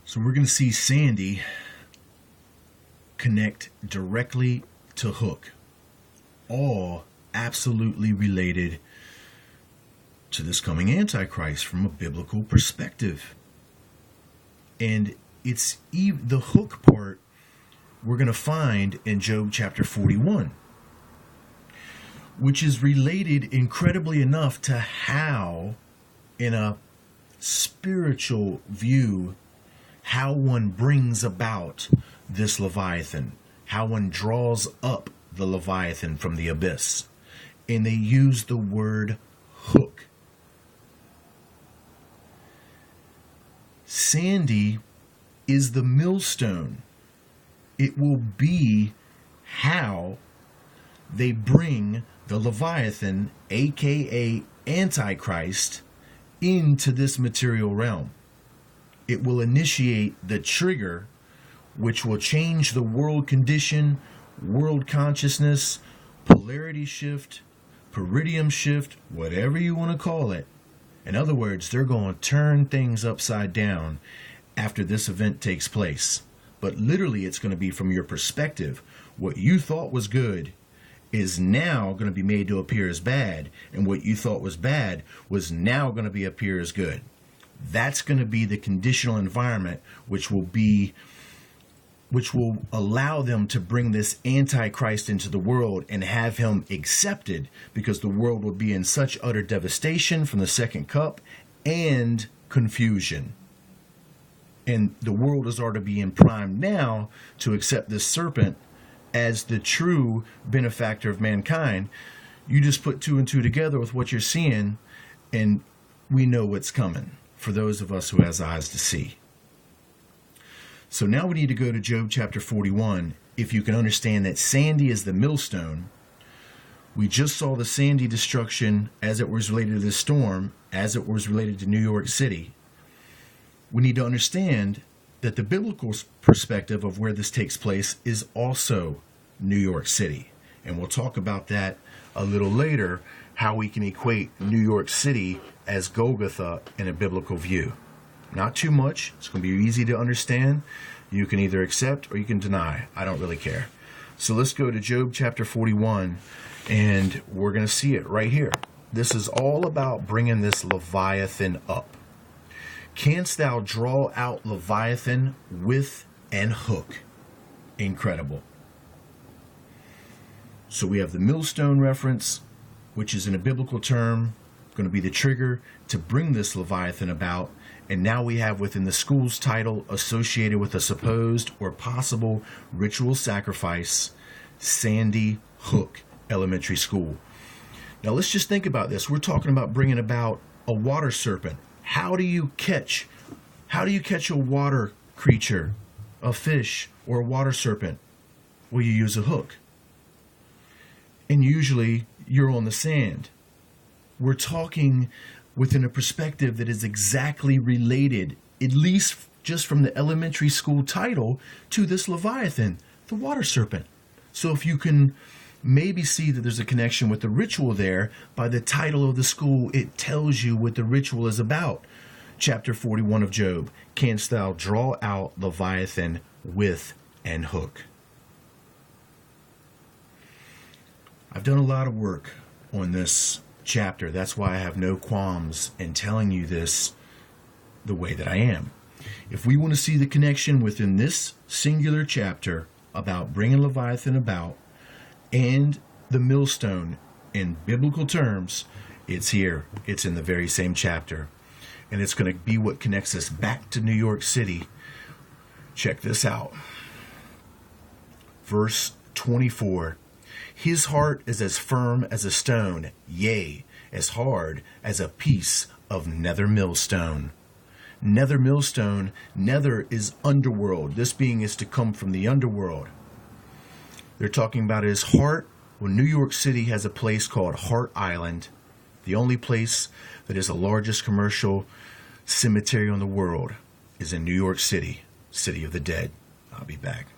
So we're going to see Sandy connect directly to Hook, all absolutely related to this coming Antichrist from a biblical perspective. And it's the Hook part we're going to find in Job chapter 41, which is related incredibly enough to how, in a spiritual view, how one brings about this Leviathan, how one draws up the Leviathan from the abyss. And they use the word hook. Sandy is the millstone. It will be how they bring the Leviathan, aka Antichrist, into this material realm. It will initiate the trigger, which will change the world condition, world consciousness, polarity shift, peridium shift, whatever you want to call it. In other words, they're going to turn things upside down after this event takes place. But literally, it's going to be from your perspective. What you thought was good is now going to be made to appear as bad, and what you thought was bad was now going to appear as good. That's going to be the conditional environment, which will allow them to bring this Antichrist into the world and have him accepted, because the world will be in such utter devastation from the second cup and confusion. And the world is already being primed now to accept this serpent as the true benefactor of mankind. You just put two and two together with what you're seeing, and we know what's coming for those of us who has eyes to see. So now we need to go to Job chapter 41. If you can understand that Sandy is the millstone, we just saw the Sandy destruction as it was related to this storm, as it was related to New York City. We need to understand that the biblical perspective of where this takes place is also New York City. And we'll talk about that a little later, how we can equate New York City as Golgotha in a biblical view. Not too much. It's going to be easy to understand. You can either accept or you can deny. I don't really care. So let's go to Job chapter 41, and we're going to see it right here. This is all about bringing this Leviathan up. Canst thou draw out Leviathan with an hook? Incredible. So we have the millstone reference, which is in a biblical term going to be the trigger to bring this Leviathan about. And now we have within the school's title, associated with a supposed or possible ritual sacrifice, Sandy Hook Elementary School. Now let's just think about this. We're talking about bringing about a water serpent. How do you catch a water creature, a fish, or a water serpent? Well, you use a hook. And usually you're on the sand. We're talking within a perspective that is exactly related, at least just from the elementary school title, to this Leviathan, the water serpent. So if you can maybe see that there's a connection with the ritual there, by the title of the school, it tells you what the ritual is about. Chapter 41 of Job, canst thou draw out Leviathan with an hook? I've done a lot of work on this chapter. That's why I have no qualms in telling you this the way that I am. If we want to see the connection within this singular chapter about bringing Leviathan about and the millstone in biblical terms, it's here. It's in the very same chapter. And it's going to be what connects us back to New York City. Check this out. Verse 24. His heart is as firm as a stone, yea, as hard as a piece of nether millstone. Nether millstone, nether is underworld. This being is to come from the underworld. They're talking about his heart. Well, New York City has a place called Hart Island, the only place that is the largest commercial cemetery in the world is in New York City, City of the Dead. I'll be back.